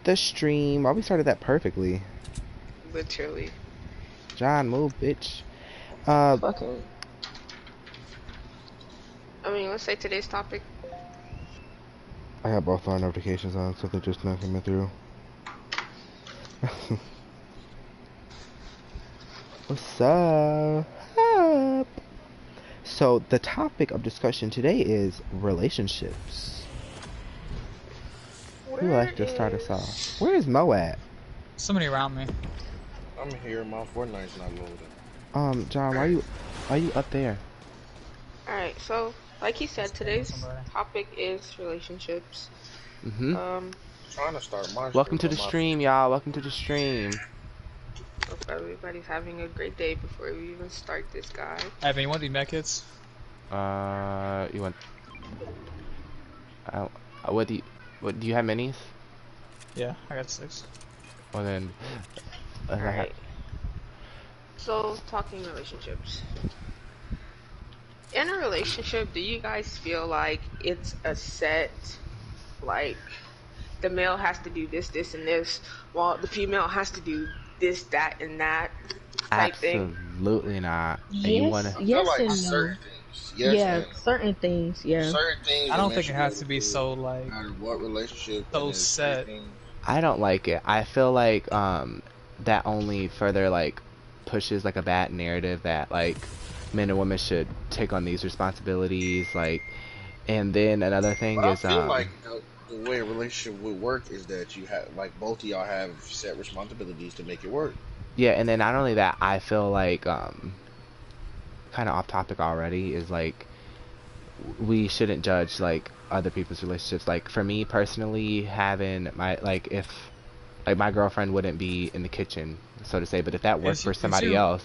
The stream. Why we started that perfectly. Literally. John, move, bitch. Fucking. I mean, let's say today's topic. I have both our notifications on, so they're just not coming through. What's up? So the topic of discussion today is relationships. Who would like to start us off? Where is Mo at? Somebody around me. I'm here. My Fortnite's not loading. John, why you up there? Alright, so like he said, today's topic is relationships. Mm-hmm. Trying to start my Welcome to the stream, y'all. Welcome to the stream. Hope everybody's having a great day before we even start this, guy. Evan, you want the med kits? You want? What do you have minis? Yeah, I got 6. Well then, alright. So talking relationships. In a relationship, do you guys feel like it's a set, like the male has to do this, this, and this, while the female has to do this, that, and that type thing? Absolutely not. Yes, yes like and no. Yes, yeah, certain things. Yeah. Certain things. I don't think it has to be so like. No matter what relationship. So set. I don't like it. I feel like that only further like pushes like a bad narrative that like men and women should take on these responsibilities. Like, and then another thing is I feel like the way a relationship would work is that you have like both of y'all have set responsibilities to make it work. Yeah, and then not only that, I feel like kind of off topic already is like we shouldn't judge like other people's relationships. Like for me personally, having my like if like my girlfriend wouldn't be in the kitchen, so to say, but if that works for somebody else,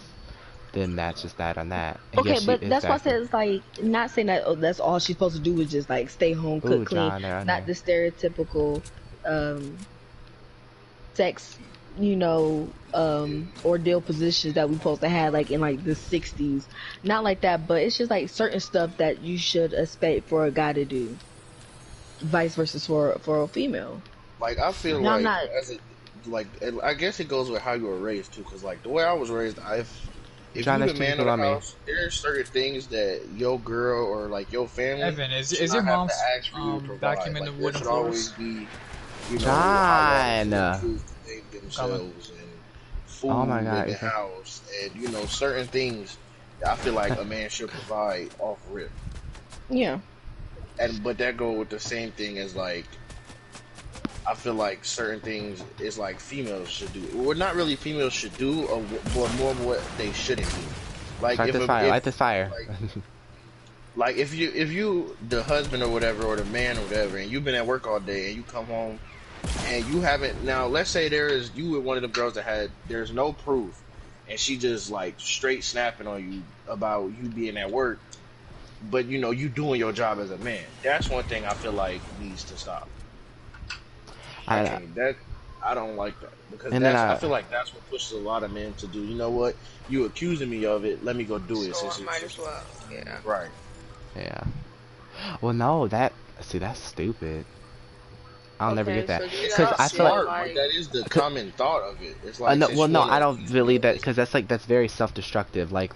then that's just that on that. And okay, yes, but that's why I said it's like not saying that that's all she's supposed to do is just like stay home, cook, clean, not the stereotypical sex, you know, ordeal positions that we supposed to have like in like the 60s. Not like that, but it's just like certain stuff that you should expect for a guy to do. Vice versa for a female. Like I feel like as a, like I guess it goes with how you were raised too, because like the way I was raised, if you're the man of the house, there's certain things that your girl or like your family. Evan, is your mom's document the wooden floors? Be, you know, John. Themselves and food in the house, and you know certain things. I feel like a man should provide off rip. Yeah. But that go with the same thing as like. I feel like certain things is like females should do. Well, not really females should do, but more what they shouldn't do. Like light this fire. Like if you the husband or whatever or the man or whatever, and you've been at work all day and you come home and you haven't. Now let's say you were one of the girls that there's no proof, and she just like straight snapping on you about you being at work, but you know you doing your job as a man. That's one thing I feel like needs to stop. I don't like that because I feel like that's what pushes a lot of men to do. You know what? You accusing me of it. Let me go do it. So I might as well. Yeah. Right. Yeah. Well, no, that's stupid. I'll never get that because I feel like that is the common thought of it. It's like no, I don't believe that because that's very self-destructive. Like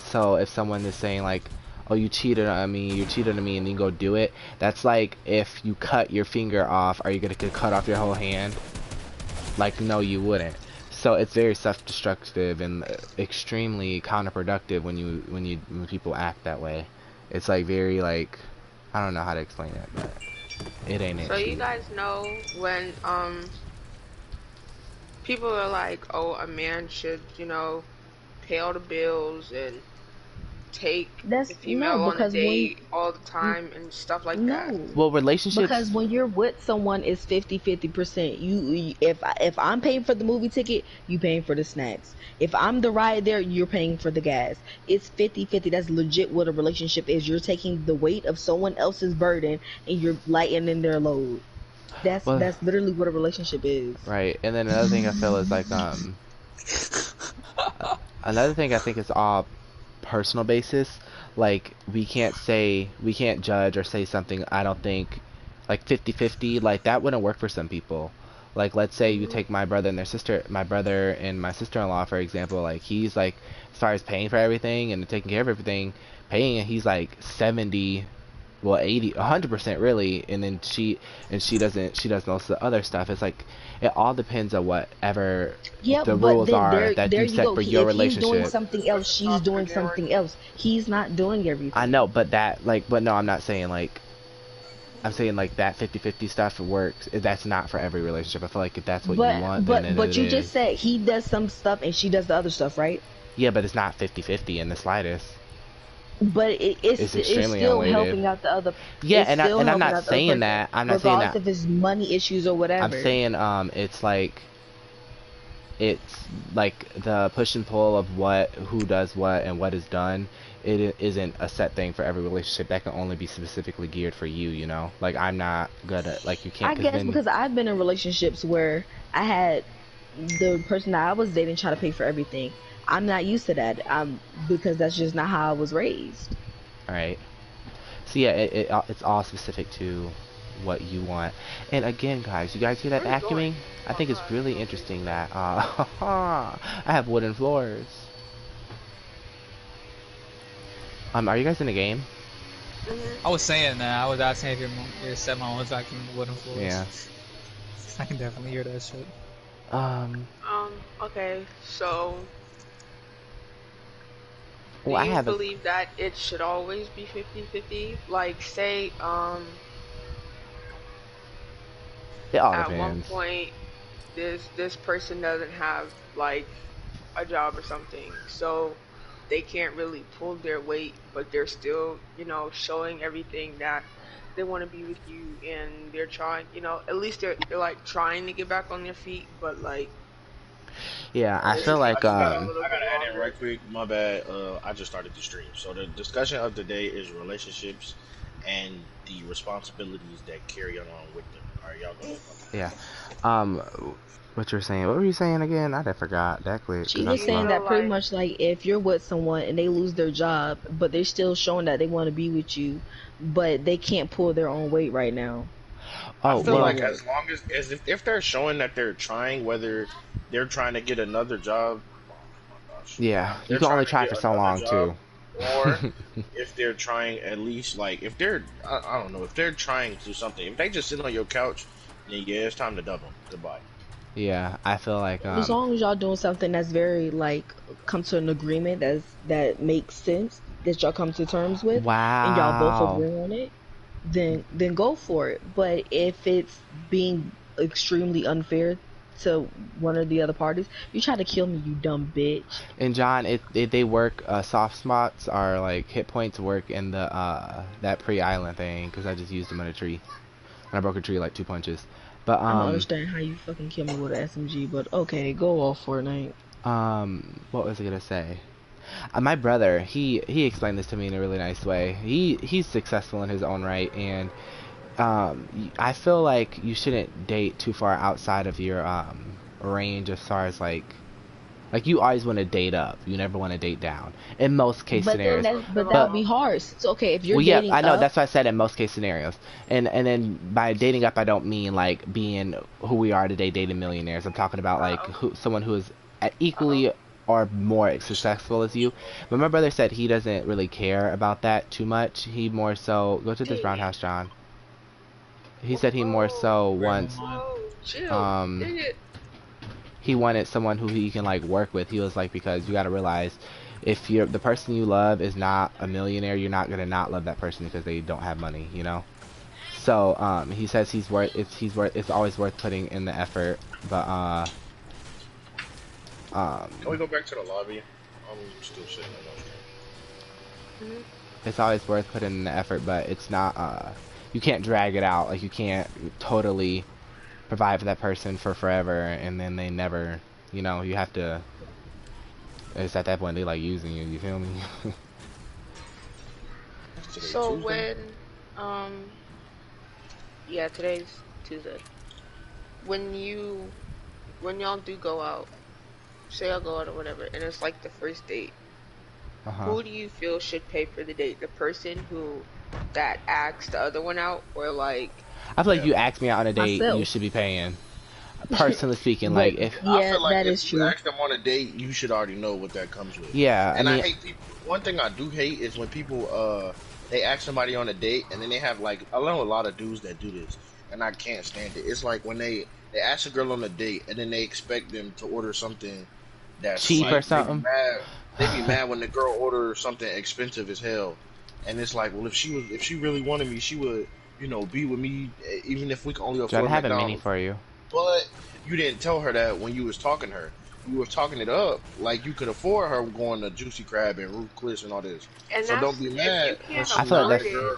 so if someone is saying like, oh, you cheated on me, and you go do it. That's like if you cut your finger off, are you gonna cut off your whole hand? Like, no, you wouldn't. So it's very self-destructive and extremely counterproductive when people act that way. It's like very like, I don't know how to explain it, but it ain't it. So you guys know when people are like, oh, a man should, you know, pay all the bills and take the female on a date all the time and stuff like that. Well, relationships, because when you're with someone, it's 50-50%. You if I'm paying for the movie ticket, you paying for the snacks. If I'm the ride there, you're paying for the gas. It's 50-50. That's legit what a relationship is. You're taking the weight of someone else's burden and you're lightening their load. That's literally what a relationship is. Right. And then another thing I feel is like another thing I think is all personal basis. Like we can't judge or say something, I don't think, like 50-50, like that wouldn't work for some people. Like, let's say you Mhm. take my brother and my sister-in-law, for example. Like, he's like, as far as paying for everything and taking care of everything, paying it, he's like 70, well, 80, 100% really. And then she does most of the other stuff. It's like, it all depends on whatever Yeah, the but rules then are there that there you you set go. for your If he's doing relationship. something else, What's the she's topic doing again, something Ricky? else. He's not doing I everything. know, but that, like, but no, I'm not saying like, I'm saying like that 50-50 stuff works. That's not for every relationship. I feel like if that's what you But want, then but it but you just is. said he does some stuff and she does the other stuff, right? Yeah, but it's not 50-50 in the slightest. But It's it's extremely still unweighted. helping out the other. Yeah, It's still and I'm helping not out the other saying person, that. I'm not saying regardless that. if it's money issues or I'm whatever. saying it's like the push and pull of who does what and what is done. Isn't a set thing for every relationship. That can only be specifically geared for you. You know, like I'm not good at, like, you can't, I because guess then because I've been in relationships where I had the person that I was dating try to pay for everything. I'm not used to that. Because that's just not how I was raised. all right. So yeah, it's all specific to what you want. And again, guys, you guys hear that Where are you going? vacuuming? I Oh, think it's God, really no, wait. interesting that I have wooden floors. Are you guys in the game? Mhm. I was saying that. I was asking if your stepmom was vacuuming wooden Yeah. floors. I can definitely hear that shit. Um. Okay. So, do Well, I you have a. believe that it should always be 50-50? Like, say, It all at one depends. point, this person doesn't have like a job or something, so they can't really pull their weight, but they're still, showing everything that they want to be with you, and they're trying, at least they're like trying to get back on their feet, but like Yeah, I it's feel just I like taking just them a gotta, little I bit gotta add in longer. right quick. My bad. I just started the stream. So the discussion of the day is relationships and the responsibilities that carry along with them. All right, y'all go ahead. yeah. Um. What you're saying? What were you saying again? I forgot that quick She because Do I'm was you saying slow. feel that pretty like much like if you're with someone and they lose their job, but they're still showing that they want to be with you, but they can't pull their own weight right now, I Oh feel then well. like what? as long as if they're showing that they're trying, whether they're trying to get another job, oh my gosh, Yeah, you they're can only trying to try get for so another long job, too. or if they're trying at least like if they're I don't know if they're trying to do something. If they just sit on your couch, then yeah, it's time to dub them. Goodbye. Yeah, I feel like As long as y'all doing something that's very like come to an agreement that makes sense that y'all come to terms with and y'all both wow. agree on it, then go for it. But if it's being extremely unfair to one or the other parties, you try to kill me, you dumb bitch. And John, it they work. Soft spots are like hit points work in the that pre-island thing, because I just used them on a tree and I broke a tree like 2 punches. But I don't understand how you fucking kill me with an SMG, but okay, go off Fortnite. what was I gonna say? My brother, he explained this to me in a really nice way. He's successful in his own right, and I feel like you shouldn't date too far outside of your range as far as like you always want to date up. You never want to date down in most case But then scenarios. that But would be hard. So okay, if you're well, yeah, dating I know. up, That's what I said in most case scenarios. And then by dating up, I don't mean like being who we are today, dating millionaires. I'm talking about like uh-oh, someone who is uh-oh. equally or more successful as you. But my brother said he doesn't really care about that too much. He more so go to this Dang it. roundhouse, John. He Whoa, said he more whoa, so Wait, hold wants on. chill. um Dang it. he wanted someone who he can like work with. He was like, because you got to realize, if you're the person you love is not a millionaire, you're not gonna not love that person because they don't have money, you know. So he says it's always worth putting in the effort, but Can we go back to the lobby? I'm still sitting on my stream. Mhm. it's always worth putting in the effort, but it's not you can't drag it out. Like, you can't totally provide for that person for forever and then they never, you have to. It's at that point they like using you. You feel me? Is today So Tuesday? um, yeah, today's Tuesday. When when y'all do go out, say y'all go out or whatever, and it's like the first date, Uh-huh. who do you feel should pay for the date? The person that asked the other one out, or like, I feel like you asked me out on a date, you myself. should be paying. Personally speaking, But like if I feel like that is if you true. ask them on a date, you should already know what that comes with. yeah, I And I mean, hate people. One thing I do hate is when people they ask somebody on a date and then they have like I know a lot of dudes that do this and I can't stand it. It's like when they ask a girl on a date and then they expect them to order something that's cheap or like something. they be mad when the girl orders something expensive as hell. And it's like, well, if she really wanted me, she would, be with me even if we could only John, I afford have a mini McDonald's. for you. But you didn't tell her that when you was talking to her. You was talking it up like you could afford her going to Juicy Crab and Ruth Chris and all this. And So don't that's be if you mad when can't I she feel like afford not a that's it. girl.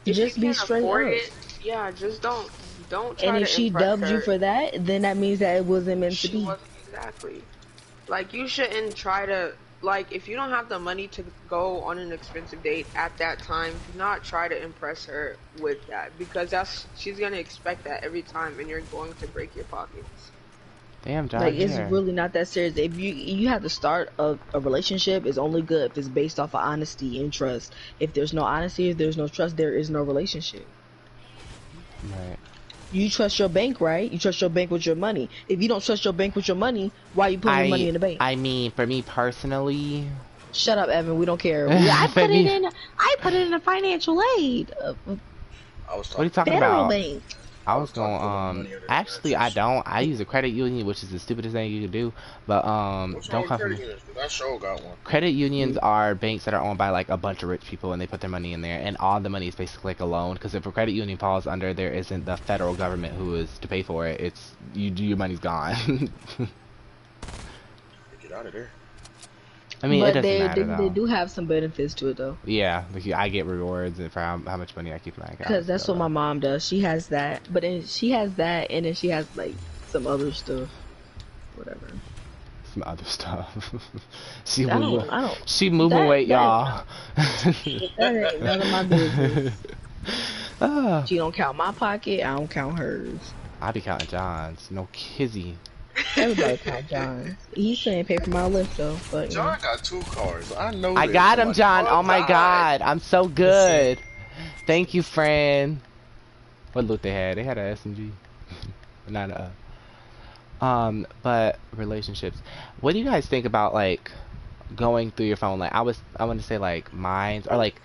If you Just be can't straight afford up. it, yeah, just don't And try if to she impress dubbed you her. for that, then that means that it wasn't meant to She be. wasn't exactly. Like you shouldn't try to like if you don't have the money to go on an expensive date at that time, do not try to impress her with that because she's gonna expect that every time and you're going to break your pockets. damn Like John it's here. really not that serious. If you have to start a relationship, it's only good if it's based off of honesty and trust. If there's no honesty, if there's no trust, there is no relationship. Right. You trust your bank, right? You trust your bank with your money. If you don't trust your bank with your money, why are you putting your money I in the bank? I mean, for me personally, Shut up, Evan. We don't care. for me, I put it in a financial aid, I was what are you talking talking to federal about? bank. I I was was talking going to my money order actually I directions. don't. I use a credit union, which is the stupidest thing you can do. But What's wrong don't with come for credit me. unions? Because I sure got one. Credit unions are banks that are owned by like a bunch of rich people and they put their money in there and all the money is basically like a loan because if a credit union falls under there isn't the federal government who is to pay for it. It's your money's gone. Get out of there. I mean, it But doesn't they matter they though. do have some benefits to it though. Yeah, like I get rewards for how much money I keep in my account. Cause that's what my mom does. She has that, but then she has that, and then she has like some other stuff, whatever. Some other stuff. I don't. She moving weight, That y'all. ain't none of my business. Ah, She don't count my pocket. I don't count hers. I be counting Johns. No kizzy. Everybody count John's. He's saying pay for my lift though, but you know. John got 2 cars. I know I this. got him, Somebody, John. Oh my God. god. I'm so good. Thank you, friend. What loot they had? They had a SMG. Not a. But relationships. What do you guys think about like going through your phone? Like I want to say like minds or like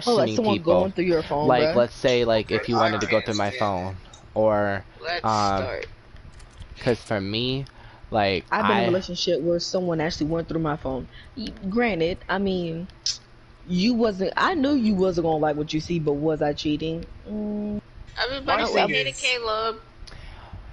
Oh, like questioning someone people. going through your phone, Like bruh. let's say like if you I wanted to go can't through my stand phone or Let's um start. cuz for me like I've been in a relationship where someone actually went through my phone. Granted, I mean, I knew you wasn't gonna like what you see, but was I cheating? Everybody My say thing hey to is, Caleb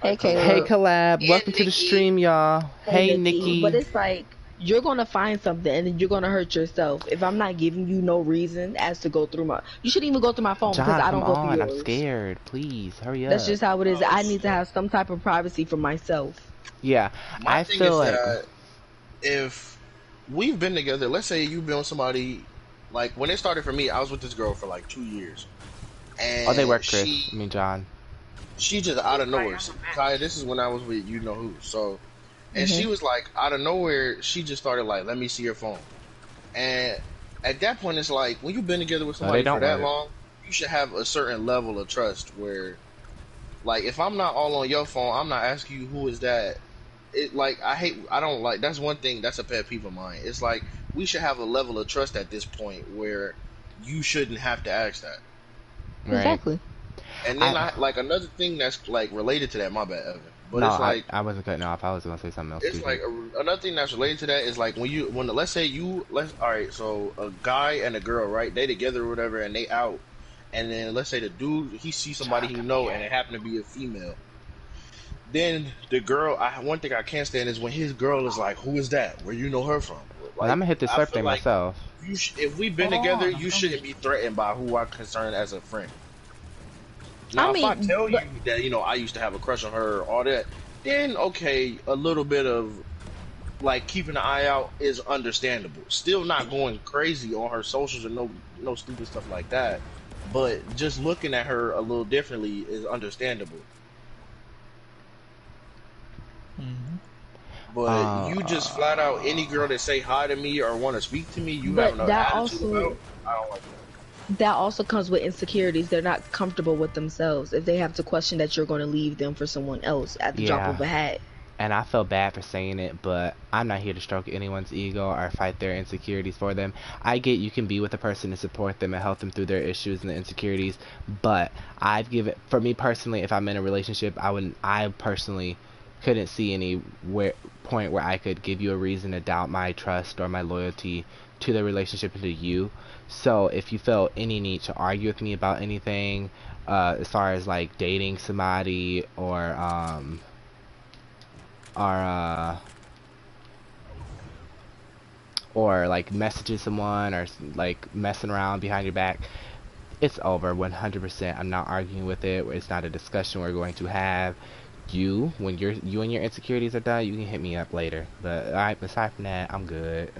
Hey, Hey Caleb. collab, and welcome to the Nikki. stream y'all. Hey Nikki. But Nikki. it's like you're gonna find something and then you're gonna hurt yourself. If I'm not giving you no reason as to go through you shouldn't even go through my phone because John, I come don't go through on. I'm yours. scared. Please, hurry That's up. just how it is. oh I need to shit. have some type of privacy for myself. Yeah, My I thing feel is like that if we've been together, let's say you've been with somebody, like when it started for me, I was with this girl for like 2 years, oh, they and work, Chris. I mean, John. she just out of Like, nowhere. I'm a Kaya, match. this is when I was with you know who. So, and Hmm. she was like out of nowhere, she just started like, let me see your phone. And at that point, it's like when you've been together with No, they somebody for don't that work. long, you should have a certain level of trust where, like, if I'm not all on your phone, I'm not asking you who is that. It like I don't like that's one thing that's a pet peeve of mine. It's like we should have a level of trust at this point where you shouldn't have to ask that. Right. Exactly. And then I I like another thing that's like related to that. My bad, Evan. But no, it's like I wasn't cutting off. I was gonna say something else it's stupid. like another thing that's related to that is like when let's say let's all right, so a guy and a girl, right, they together or whatever and they out, and then let's say the dude he sees somebody John, he come know here. and it happened to be a female. Then the girl, one thing I can't stand is when his girl is like, "Who is that? Where you know her from?" Well, I'm Like gonna hit this I slurp feel thing like myself. if we've been Hold together, on, I'm you shouldn't coming. be threatened by who I'm concerned as a friend. I Now, if I mean, tell you but that I used to have a crush on her, all that, then okay, a little bit of like keeping an eye out is understandable. Still not going crazy on her socials or no stupid stuff like that. But just looking at her a little differently is understandable. Hmm. But you just flat out any girl that say hi to me or want to speak to me, you have an that attitude also about. I don't like that. that also comes with insecurities. They're not comfortable with themselves if they have to question that you're going to leave them for someone else at the drop Yeah. of a hat. And I feel bad for saying it, but I'm not here to stroke anyone's ego or fight their insecurities for them. I get you can be with a person and support them and help them through their issues and their insecurities, but for me personally, if I'm in a relationship, I personally couldn't see any point where I could give you a reason to doubt my trust or my loyalty to the relationship and to you. So if you felt any need to argue with me about anything, as far as like dating somebody or or like messaging someone or like messing around behind your back, it's over 100%. I'm not arguing with it. It's not a discussion we're going to have. When you and your insecurities are done, you can hit me up later. But aside from that, I'm good.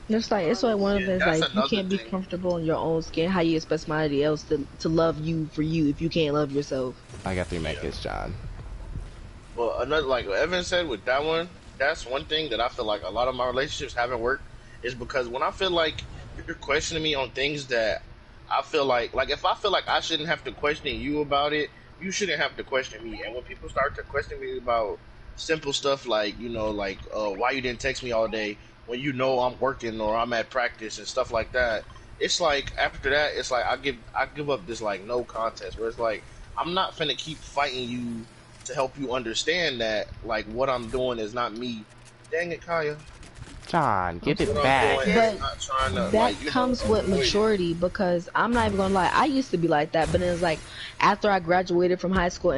It's like one of Yeah, those, that's like, you another can't be thing. comfortable in your own skin. How you expect somebody else to love you for you if you can't love yourself? I got 3 Yeah. kids, John. Well, another like what Evan said with that one, that's one thing that I feel like a lot of my relationships haven't worked is because when I feel like you're questioning me on things that I feel like if I feel like I shouldn't have to question you about it, you shouldn't have to question me. And when people start to question me about simple stuff like like why you didn't text me all day when you know I'm working or I'm at practice and stuff like that, it's like after that it's like I give up this like no contest where it's like I'm not finna keep fighting you to help you understand that like what I'm doing is not me. Dang it, Kaya. John, give What it I'm back. doing is But not trying to that like comes with avoid it. maturity, because I'm not even gonna lie, I used to be like that, but it's like after I graduated from high school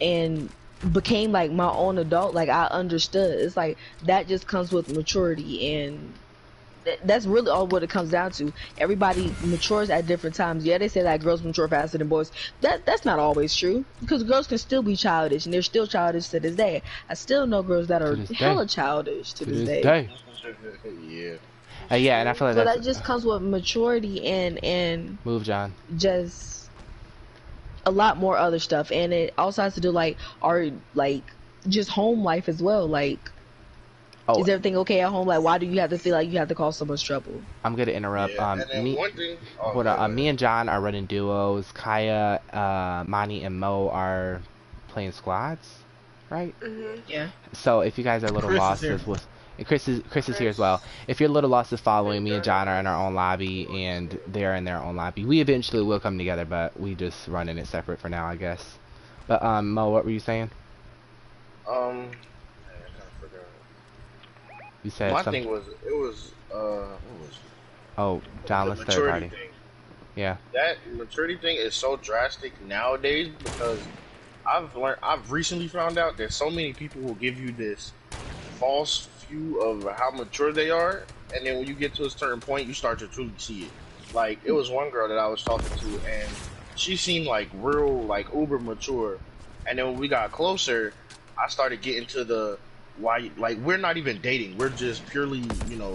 and became like my own adult, like I understood. It's like that just comes with maturity, and that's really all what it comes down to. Everybody matures at different times. Yeah, they say that girls mature faster than boys. That's not always true, because girls can still be childish, and they're still childish to this day. I still know girls that To are this day. hella childish to To this this day. day. Yeah. Yeah, and I feel like So that's that just comes with maturity and move, John. just a lot more other stuff, and it also has to do like our like just home life as well. Like, Oh, is everything okay at home? Like, why do you have to feel like you have to cause so much trouble? I'm gonna interrupt. Yeah. And then one thing Hold go on. ahead. Me and John are running duos. Kaya, Mani, and Mo are playing squads, right? Mhm. Yeah. So if you guys are a little Chris is lost here. with and Chris is here as well. Chris. If you're a little lost with following, me and John are in our own lobby, and they're in their own lobby. We eventually will come together, but we just running it separate for now, I guess. But Mo, what were you saying? Man, I kind of forgot. You said My some. thing was it was what was Oh, John, the let's third maturity party. thing. Yeah. That maturity thing is so drastic nowadays because I've recently found out that so many people will give you this false view of how mature they are, and then when you get to a certain point, you start to truly see it. Like it was one girl that I was talking to, and she seemed like real, like uber mature, and then when we got closer, I started getting to the why, like we're not even dating, we're just purely,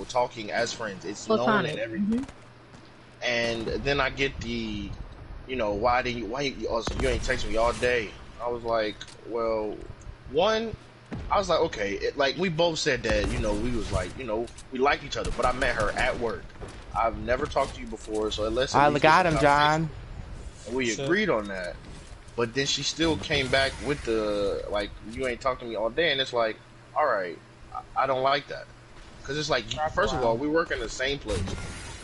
talking as friends. It's known and Platonic. everything. And then I get the, why you also you ain't texting me all day? I was like, well, one, I was like, okay, like we both said that, we was like, we like each other, but I met her at work. I've never talked to you before, so let's at I least get got some him, conversation. John. And we Shit. agreed on that. But then she still came back with the like, you ain't talking to me all day, and it's like, all right, I don't like that, because it's like, Wrap first of all, around. we work in the same place,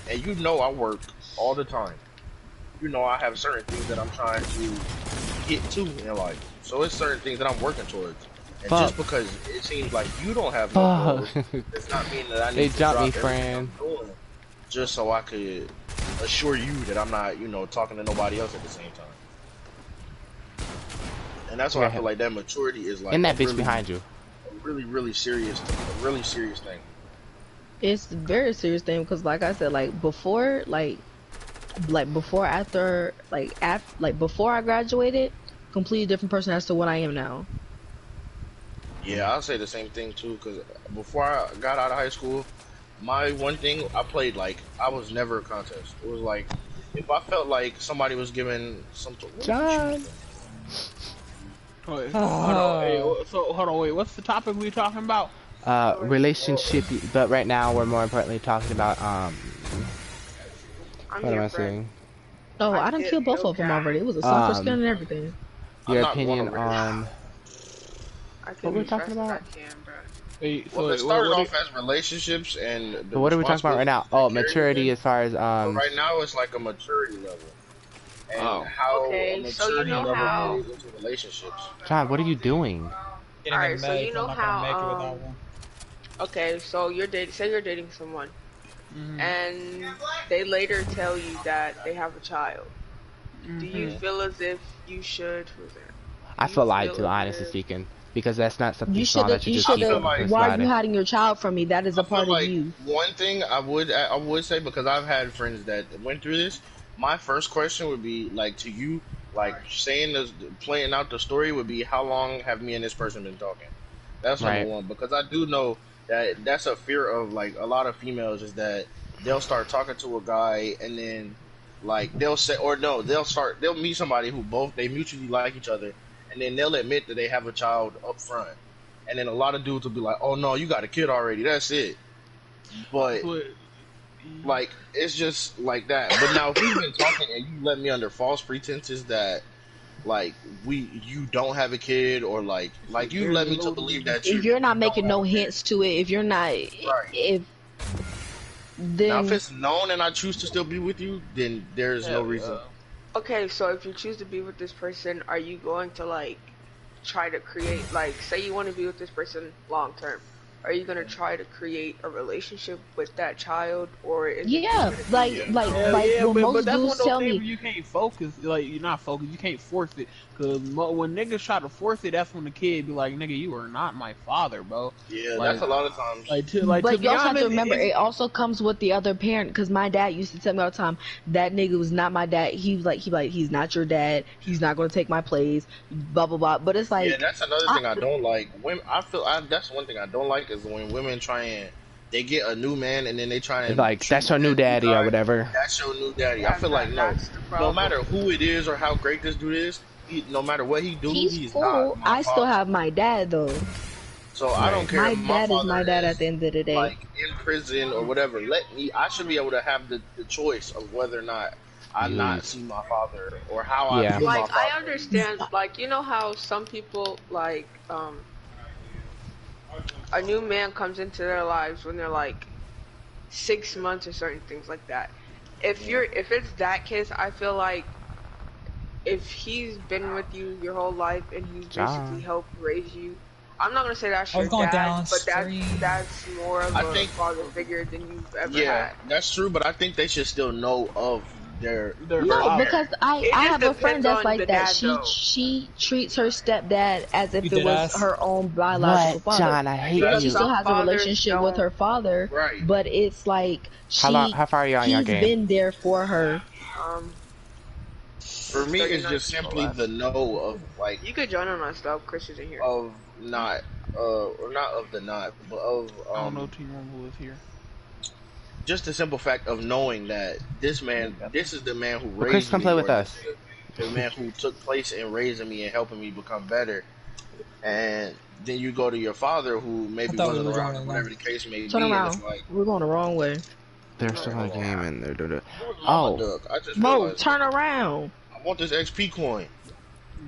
and I work all the time. I have certain things that I'm trying to get to in life. So it's certain things that I'm working towards. And Fuck. just because it seems like you don't have no Fuck. goals, does not mean that I They need to jumped drop me, everything friend. I'm doing just so I could assure you that I'm not, talking to nobody else at the same time. And that's why I Yeah. feel like that maturity is like And that bitch behind you. a really, really serious, a really serious thing. It's a very serious thing, because like I said, like before, before, after, like before I graduated, completely different person as to what I am now. Yeah, I'll say the same thing too. Because before I got out of high school, my one thing I played like I was never a contest. It was like if I felt like somebody was giving something. What are you shooting John. for? Wait, hold on. Hey, so hold on. Wait, what's the topic we talking about? Relationship, but right now we're more importantly talking about I'm What am your I friend. saying? Oh, I I done did killed both no of them cap. already. It was a sulfur skin Um, and everything. I'm your not going opinion over this. on I what kill we're you as talking fast as I about? can, bro. Wait, Well, so it wait, started what? off as relationships and the So what are we talking about right now? responsibilities Oh, that carry with maturity it. as far as But right now, it's like a maturity level, and Oh, how a Okay, so you I maturity need know a level how. bed. plays into relationships. John, what are you doing? All Getting a right, so med you 'cause I'm know not gonna how. make it without one. Okay, so you're dating. Say you're dating someone, Mhm. and they later tell you that they have a child. Do you Mhm. Yeah. feel as if you should? Who's there? Do I you feel lied feel to, as honestly if? speaking, because that's not something You small should have. that you You just I should keep feel have. from like Why are you providing. hiding your child from me? That is a I feel part of like you. one thing I would say, because I've had friends that went through this. My first question would be like to you, like saying this, playing out the story would be, how long have me and this person been talking? That's number Right. one, because I do know that that's a fear of like a lot of females, is that they'll start talking to a guy and then like they'll say, or no, they'll meet somebody who both they mutually like each other, and then they'll admit that they have a child up front, and then a lot of dudes will be like, oh no, you got a kid already, that's it. But So, like it's just like that. But now if we've been talking and you let me under false pretenses that like you don't have a kid, or like you there's let a me to load of believe weed. that If you're you not don't making have no a kid. hints to it, if you're not, Right. if Now if then it's known and I choose to still be with you, then there's no Hell reason. yeah. Okay, so if you choose to be with this person, are you going to like try to create, like, say you want to be with this person long term? Are you gonna try to create a relationship with that child, or is it just yeah, gonna be, like Yeah. you know? Hell like yeah, when but most that's one of dudes those tell things me, where you can't focus. Like you're not focused. You can't force it. Cause when niggas try to force it, that's when the kid be like, "Nigga, you are not my father, bro." Yeah, that's Like, a lot of times. to but you be also have to honest, remember it's it also comes with the other parent. Because my dad used to tell me all the time that nigga was not my dad. He's not your dad. He's not going to take my place. Blah blah blah. But it's Yeah, like, that's another I, thing I don't like. Women, that's one thing I don't like, is when women try and they get a new man and then they try It's and like treat that's your new that new daddy or guy. whatever. That's your new daddy. I Yeah, feel like no, that's the no problem. matter who it is or how great this dude is, no matter what he do, he's he's not cool. my I still father. have my dad though. So I don't Right. care if My my dad is father my dad at the is end of the day. like in prison or whatever. Let me. I should be able to have the choice of whether or not I not Jeez. see my father or how I Yeah. view my Like, I father. understand, like, you know how some people, like, a new man comes into their lives when they're like 6 months or certain things like that. If it's that case, I feel like if he's been with you your whole life and he's basically John. helped raise you, I'm not gonna say that's I was your going dad, but downstream. that's more of I a think father figure than you've ever yeah, had. that's true, but I think they should still know of their their birth No, father. because parent. It I just have a friend depends that's on the like that. dad, She though. she treats her stepdad as You if it did was ask. her own biological What, father. John? I hate Because She you. still some has a fathers relationship with don't. her father, Right. but it's like How far are you on your he's game? been there for her. Um, For me, it's 39 just people simply left. the no of like You could join on us though. Chris isn't here. of not or not of the not, but of I don't know T1 who is here. just the simple fact of knowing that this is the man who Well, Chris, raised come play me, with or this us. is the man who took place in raising me and helping me become better. And then you go to your father who I maybe thought we wasn't were around or joining whatever them. the case may Turn be, and it's around. like, We're going the wrong way. They're all right, still hold on a on. game and they're. Who is Mama Oh, Duck? I just Mo, realized turn that. around. I want this XP coin.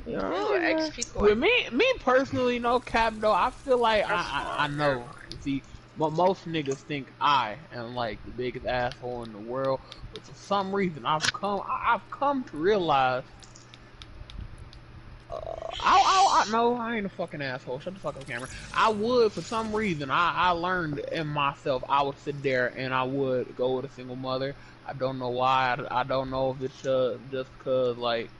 You Ooh, alright, bro? XP With coin. me personally, no cap though. I feel like That's I fine. know. See, but most niggas think I am like the biggest asshole in the world. But for some reason, I've come to realize. I no, I ain't a fucking asshole. Shut the fuck up, Cameron. I would, for some reason, I learned in myself. I would sit there and I would go with a single mother. I don't know why. I don't know if it's just because like.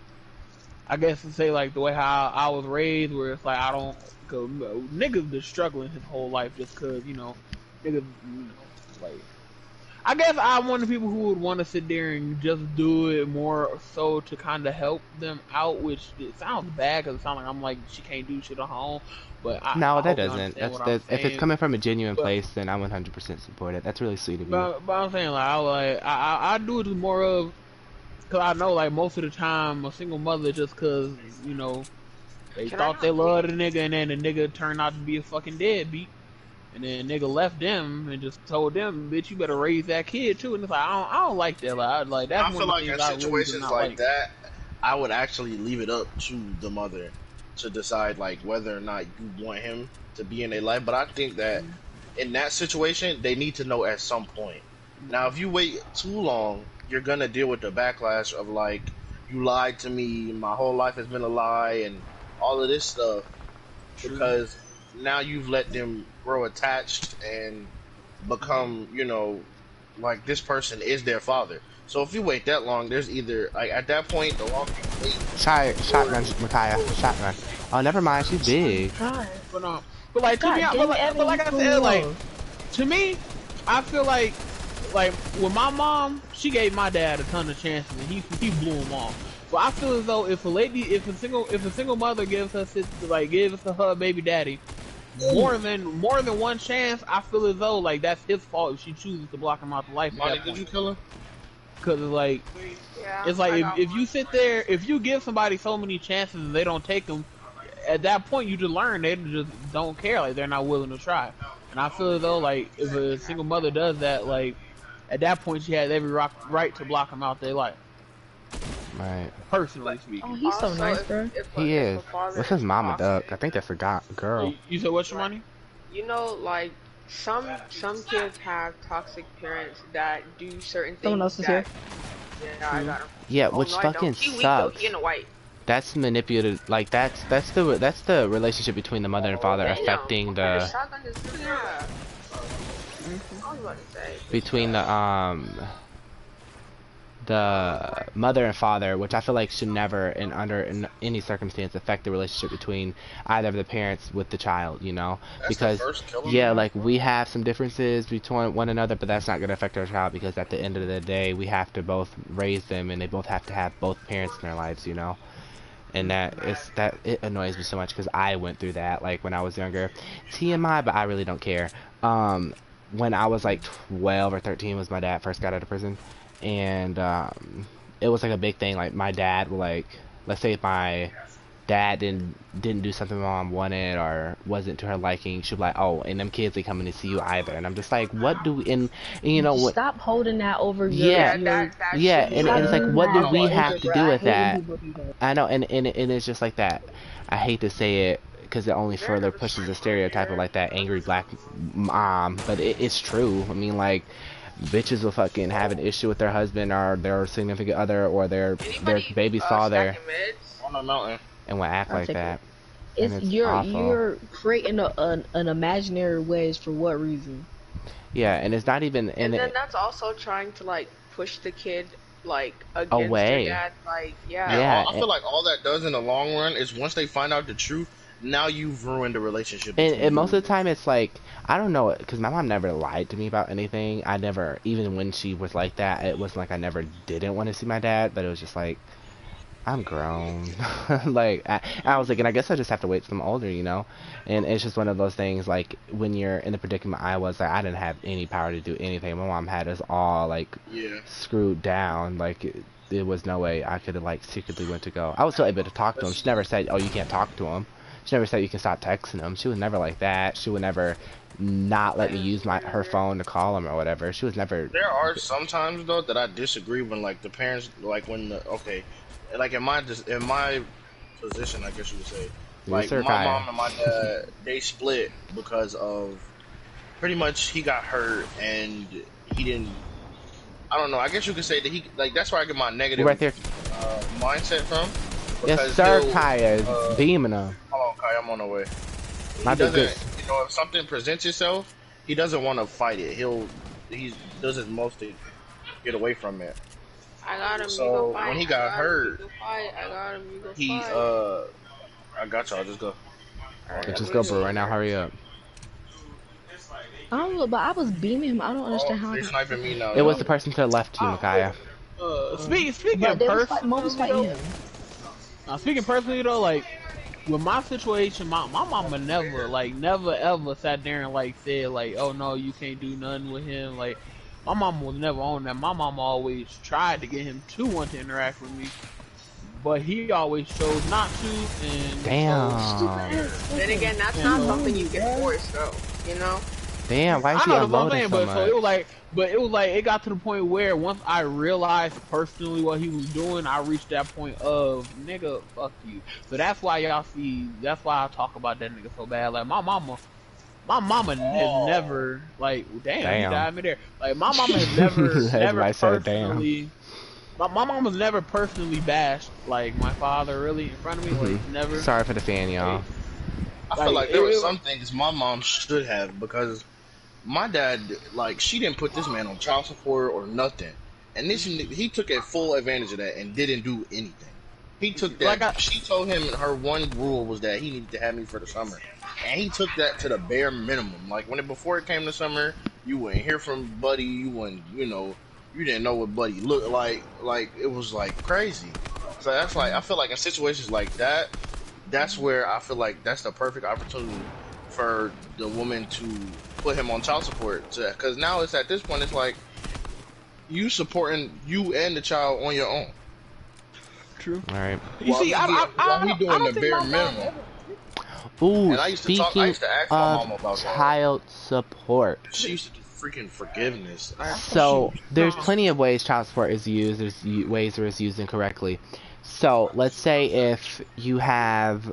I guess to say like the way how I was raised, where it's like I don't, cause niggas been struggling his whole life just cause niggas, like I guess I'm one of the people who would want to sit there and just do it more so to kind of help them out, which it sounds bad because it sounds like I'm like she can't do shit on her own, but no, I that hope you doesn't. understand what I'm If it's saying. coming from a genuine But place, then I 100% support it. That's really sweet of you. but I'm saying I do it more of because I know like most of the time a single mother just cause they Can I thought they not leave? loved the nigga and then the nigga turned out to be a fucking deadbeat. And then nigga left them and just told them, bitch, you better raise that kid too. And it's like I don't like that. Like that's I one feel of the like things in I really do situations not like like. that, I would actually leave it up to the mother to decide like whether or not you want him to be in their life. But I think that in that situation, they need to know at some point. Now, if you wait too long, you're gonna deal with the backlash of like, you lied to me, my whole life has been a lie, and all of this stuff True. because now you've let them grow attached and become, like this person is their father. So if you wait that long, there's either like at that point the longer you wait, or Shotgun, Micaiah. Shotgun. Oh, never mind. She's big. God, But like to me, God damn it, but Evan, you like I threw me said, like off. to me, I feel like with my mom, she gave my dad a ton of chances and he blew them off. But I feel as though if a single mother gives her baby daddy more than one chance, I feel as though like that's his fault if she chooses to block him out the life at Monty, that did you point. kill her? Cause Yeah, it's like I got if one. you sit there, if you give somebody so many chances and they don't take them, at that point you just learn they just don't care, like they're not willing to try. And I feel as though like if a single mother does that, like at that point she has every right to block them out their life. Right. Personally But Oh, speaking. he's so also, nice, bro. He if is. a father What's his is mama duck? I toxic, think that's a girl. You said what's your like money? like some kids have toxic parents that do certain Someone things else is here. that yeah, I True. got him. Yeah, Oh which no, I don't. fucking He weak though. sucks. He in the white. That's manipulated. Like that's the relationship between the mother and father Damn, affecting what kind of the shotgun is this? Yeah. I was about to say. between the mother and father, which I feel like should never, in any circumstance, affect the relationship between either of the parents with the child. That's the Because first killing yeah, block. like we have some differences between one another, but that's not going to affect our child because at the end of the day, we have to both raise them, and they both have to have both parents in their lives. And it annoys me so much because I went through that like when I was younger. TMI, but I really don't care. When I was like 12 or 13 was my dad first got out of prison, and it was like a big thing. Like my dad would like, let's say if my dad didn't do something my mom wanted or wasn't to her liking, she'd be like, oh, and them kids ain't coming to see you either. And I'm just like, what do we, and you know what? Stop holding that over Yeah, Yeah, your. that yeah, shit and Stop it's sucks. like, doing what I do that. don't we like That's have it. to over. do I with hate when that? people do that. I know, and it's just like that. I hate to say it because it only They're further the pushes the responsible stereotype of parent. like that angry black mom, but it's true. I mean, like, bitches will fucking have an issue with their husband or their significant other or their Anybody baby's father stacking meds? On the mountain. and will act I'll like take it. that, and It's it's you're awful. you're creating an imaginary wedge for what reason? Yeah, and it's not even And in then it that's also trying to like push the kid like against their away. dad. Like, And yeah. Yeah, I feel like all that does in the long run is once they find out the truth, now you've ruined the relationship between and you most and of the time it's like I don't know because my mom never lied to me about anything. I never, even when she was like that, it wasn't like I never didn't want to see my dad, but it was just like I'm grown. Like I was like, and I guess I just have to wait till I'm older. And it's just one of those things. Like when you're in the predicament I was, like I didn't have any power to do anything. My mom had us all like yeah. screwed down. Like there was no way I could have like secretly went to go. I was still able to talk to him. But She never said, "Oh, you can't talk to him." She never said you can stop texting him. She was never like that. She would never not let me use her phone to call him or whatever. She was never. there are some times though that I disagree when like the parents like when the okay, like in my position I guess you would say Yes, like sir, my Kaya. mom and my dad they split because of pretty much he got hurt and he didn't. I don't know. I guess you could say that he like that's where I get my We're negative right there. mindset from Yes, because sir, he'll Kaya. It's beaming him. hold on Kai I'm on the way. He My big good. doesn't, if something presents itself, he doesn't want to fight it. He does his most to get away from it. I got him. You So go fight. when he I got got him. hurt, You go fight. I got him. You go he fight. I got y'all. Just go. Alright, Let's I'm just go, gonna bro. go Right now, there. hurry up. I don't know, but I was beaming him. I don't understand Oh, how. they sniping me now. It was Yo. the person to the left to you, Micaiah. Speaking But of they was fighting. Mom was fighting personally, him. speaking personally though, like with my situation, my mama never ever sat there and like said like, oh no, you can't do nothing with him. Like my mama was never on that. My mama always tried to get him to want to interact with me, but he always chose not to. And Damn. Then again, that's not something you can force, though. You know. Damn, why is I he know that's what I'm unloading saying, so but so much? it was like it got to the point where once I realized personally what he was doing, I reached that point of nigga, fuck you. So that's why y'all see. That's why I talk about that nigga so bad. Like my mama has Oh, never like damn he Damn. died me there. Like my mama has never Everybody said damn. personally. My mom was never personally bashed like my father really in front of me. Hmm. Like never. Sorry for the fan, y'all. Like I feel like like there was some things my mom should have because my dad, like, she didn't put this man on child support or nothing, and this he took a full advantage of that and didn't do anything. He took like that. She told him her one rule was that he needed to have me for the summer, and he took that to the bare minimum. Like before it came to summer, you wouldn't hear from Buddy. You wouldn't, you didn't know what Buddy looked like. Like it was like crazy. So that's like I feel like in situations like that, that's where I feel like that's the perfect opportunity for the woman to put him on child support. Because now it's at this point, it's like you supporting you and the child on your own. true. All right. You see, While he I doing the don't think bare my mom minimum. ever. Ooh, And I used speaking to ask my of mom about that. child support. She used to do freaking forgiveness. So there's plenty of ways child support is used. There's ways where it's used incorrectly. So let's say if you have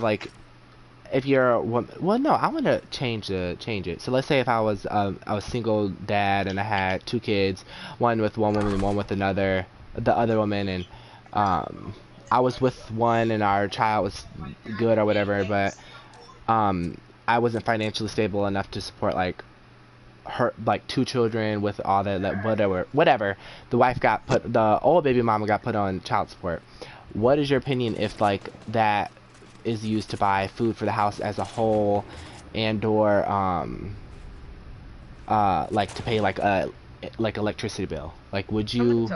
like if you're a woman, well no, I want to change it. So let's say if I was a single dad and I had two kids, one with one woman and one with the other woman, and I was with one and our child was good or whatever, but I wasn't financially stable enough to support like her like two children with all that, like whatever. The old baby mama got put on child support. What is your opinion if like that is used to buy food for the house as a whole, and or like to pay like electricity bill? Like would you?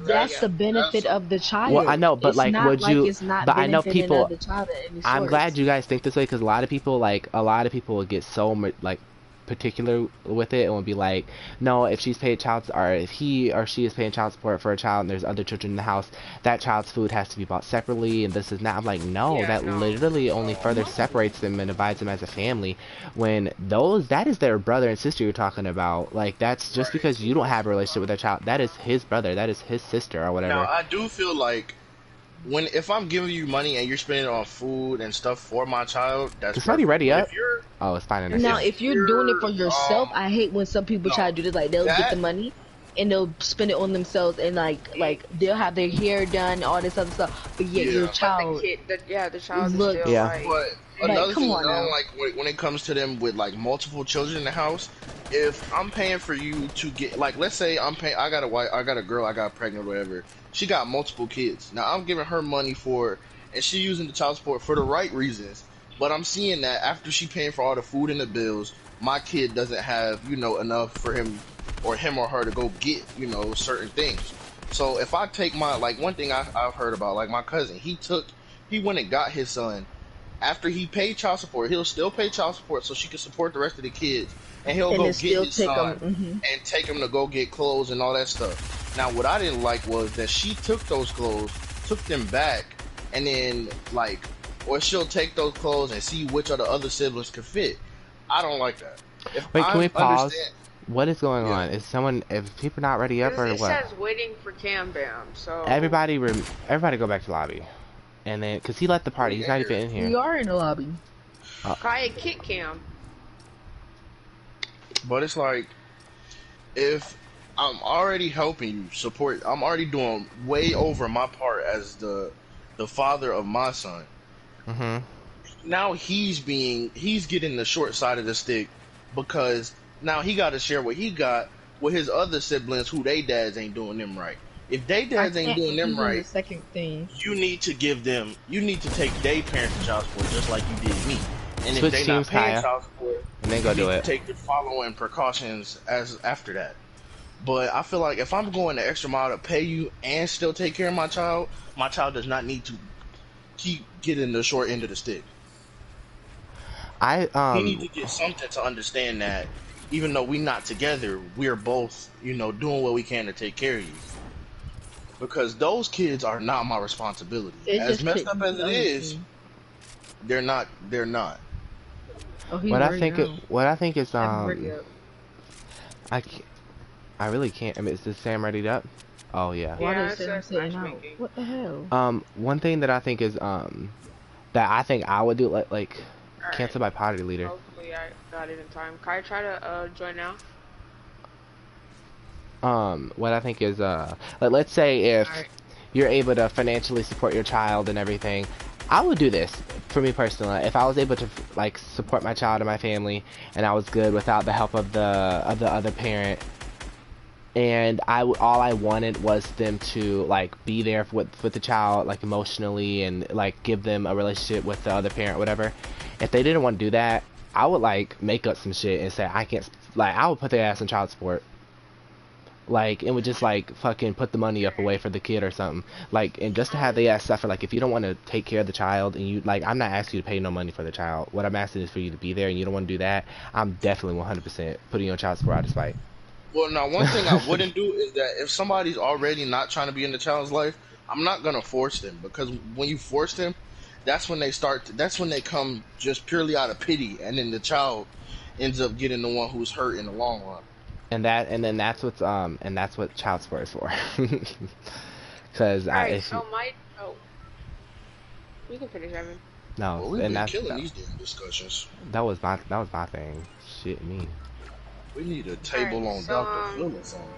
That's the benefit of the child. Well, I know, but It's like not would like you? it's not But I know benefiting people. of the child at any I'm source. glad you guys think this way because a lot of people get so much like particular with it and would be like, no, if she's paid or if he or she is paying child support for a child and there's other children in the house, that child's food has to be bought separately and this is not. I'm like, no, Yeah, that no. literally only further separates them and divides them as a family. When that is their brother and sister you're talking about. Like that's just because you don't have a relationship with their child, that is his brother, that is his sister or whatever. Now I do feel like if I'm giving you money and you're spending it on food and stuff for my child, that's Is somebody perfect. ready But up? if you're Oh, it's fine in there. Now, if you're doing it for yourself, um I hate when some people no try to do this. Like they'll get the that money and they'll spend it on themselves, and like they'll have their hair done, all this other stuff. But yet your yeah. But child the child is looks. still Yeah. like. But Like, another come thing on that I now. don't like when it comes to them with like multiple children in the house, if I'm paying for you to get like, let's say I'm paying, I got a wife, I got a girl, I got pregnant, or whatever. She got multiple kids. Now I'm giving her money and she using the child support for the right reasons. But I'm seeing that after she paying for all the food and the bills, my kid doesn't have enough for him or her to go get certain things. So if I take like one thing I've heard about like my cousin, he went and got his son after he paid child support. He'll still pay child support so she can support the rest of the kids, and he'll And go then get still his take son them. and take him to go get clothes and all that stuff. Now, what I didn't like was that she took those clothes, took them back, and then or she'll take those clothes and see which of the other siblings could fit. I don't like that. Wait, can we pause? Understand, What is going yeah. on? If people not ready up or It what? says waiting for Cam Bam, so. Everybody go back to lobby. And then, cause he left the party, he's not even in We here. are in the lobby. Kaya kick Cam. But it's like if I'm already helping you support, I'm already doing way over my part as the father of my son. Mhm. Now he's getting the short side of the stick because now he got to share what he got with his other siblings who they dads ain't doing them right. If they dads ain't doing them The right, second thing. you need to take their parents to child support just like you did me. And Switch if they not teams, paying Kaya. child support, And then go you do need it. to take the following precautions as after that. But I feel like if I'm going the extra mile to pay you and still take care of my child does not need to keep getting the short end of the stick. He need to get something to understand that even though we're not together, we're both, doing what we can to take care of you. Because those kids are not my responsibility. It As just messed couldn't up as be it is, anything. they're not. Oh, he's ready now. what I think is Have him ready up. I can't, I really can't. I mean, is this Sam ready up? Oh yeah. Why Yeah, does it it say I'm says sitting out? matchmaking. What the hell? One thing that I think is that I think I would do like Alright. cancel my party leader. Hopefully I got it in time. Can I try to join now? What I think is like let's say if Alright. you're able to financially support your child and everything, I would do this for me personally. If I was able to like support my child and my family, and I was good without the help of the other parent, and all I wanted was them to like be there with the child like emotionally and like give them a relationship with the other parent, whatever. If they didn't want to do that, I would like make up some shit and say I can't. Like I would put their ass in child support. Like, it would just, like, fucking put the money up away for the kid or something. Like, and just to have the ass suffer, like, if you don't want to take care of the child, and you, like, I'm not asking you to pay no money for the child. What I'm asking is for you to be there, and you don't want to do that, I'm definitely 100% putting you on child support out of spite. Well, now one thing I wouldn't do is that if somebody's already not trying to be in the child's life, I'm not gonna force them, because when you force them, that's when they start. That's when they come just purely out of pity, and then the child ends up getting the one who's hurt in the long run. And that's what child support is for. Because Alright, so you can finish, Evan. no, Well, we've and been killing these damn discussions. that was my thing. Shit, me. We need a table Alright, on so, Dr. Phil or something.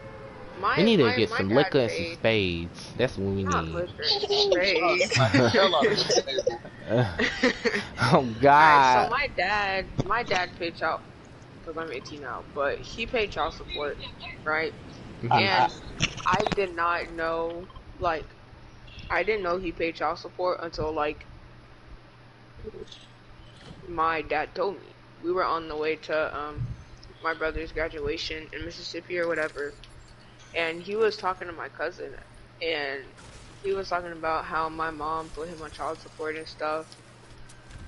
We need to get my some dad liquor and some paid- spades. That's what we Not need. liquor and spades. Smack the hell out of this table. Oh Alright, God. so my dad paid child, because I'm 18 now, but he paid child support, right? And I did not know, like, I didn't know he paid child support until, like, my dad told me. We were on the way to, my brother's graduation in Mississippi or whatever, and he was talking to my cousin, and he was talking about how my mom put him on child support and stuff.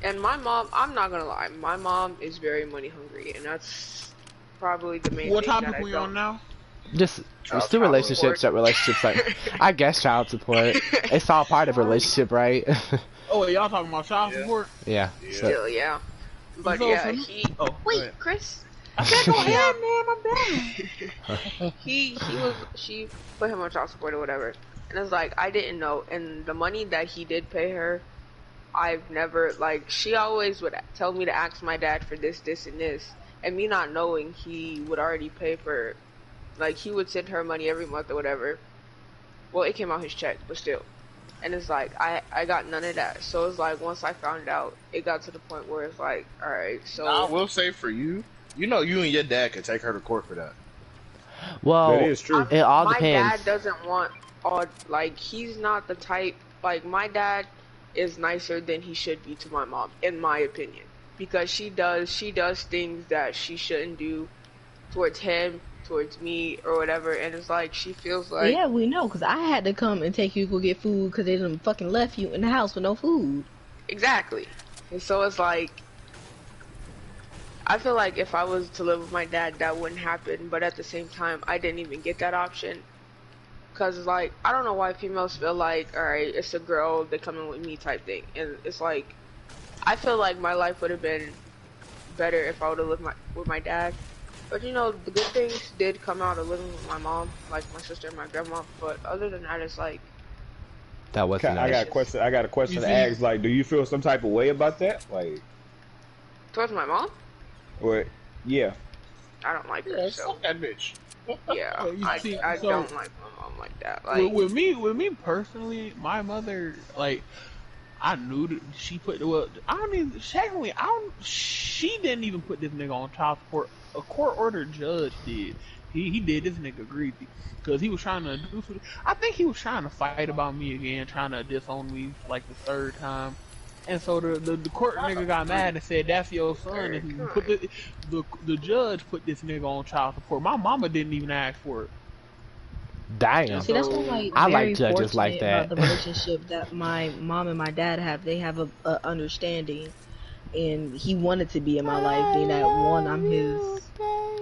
And my mom, I'm not gonna lie, my mom is very money hungry, and that's probably the main What thing that topic I we don't. on now? Just Child still support. relationships. Like I guess child support. It's all part of a relationship, right? Oh, y'all talking about child Yeah. support? Yeah. So, Still, yeah. But So, yeah, for- he. Oh, go Wait, ahead. Chris. I said go Yeah. ahead, man. I'm done. She put him on child support or whatever, and it's like I didn't know. And the money that he did pay her, I've never like. She always would tell me to ask my dad for this, this, and this, and me not knowing he would already pay for. Like he would send her money every month or whatever. Well, it came out his check, but still. And it's like I got none of that. So it's like once I found out, it got to the point where it's like, all right, so Now, I will say for you, you know, you and your dad can take her to court for that. well, That is true. it all my depends. dad doesn't want all like he's not the type like my dad is nicer than he should be to my mom, in my opinion, because she does things that she shouldn't do towards him, towards me, or whatever, and it's like she feels like Yeah, we know, because I had to come and take you to go get food because they done fucking left you in the house with no food. exactly. And so it's like I feel like if I was to live with my dad, that wouldn't happen. But at the same time, I didn't even get that option. Cause like I don't know why females feel like, all right, it's a girl, they coming with me type thing, and it's like I feel like my life would have been better if I would have lived with my dad. But you know, the good things did come out of living with my mom, like my sister and my grandma. But other than that, it's like That was I nice. got a question. I got a question to You see- ask. Like, do you feel some type of way about that? Like, towards my mom, or yeah, I don't like her. Yeah, So fuck that bitch. yeah, You see, I so- don't like my mom like that. Like With me personally, my mother, like, I knew that she put. Well, I don't even. Secondly, I don't. She didn't even put this nigga on child support. A court-ordered judge did. He did this nigga greasy because he was trying to do. I think he was trying to fight about me again, trying to disown me like the third time. And so the court nigga got mad and said, "That's your son." And he put the judge put this nigga on child support. My mama didn't even ask for it. Damn. See, that's why like I very like judges like fortunate about that. the relationship that my mom and my dad have. They have a understanding, and he wanted to be in my life. Being that one, I'm his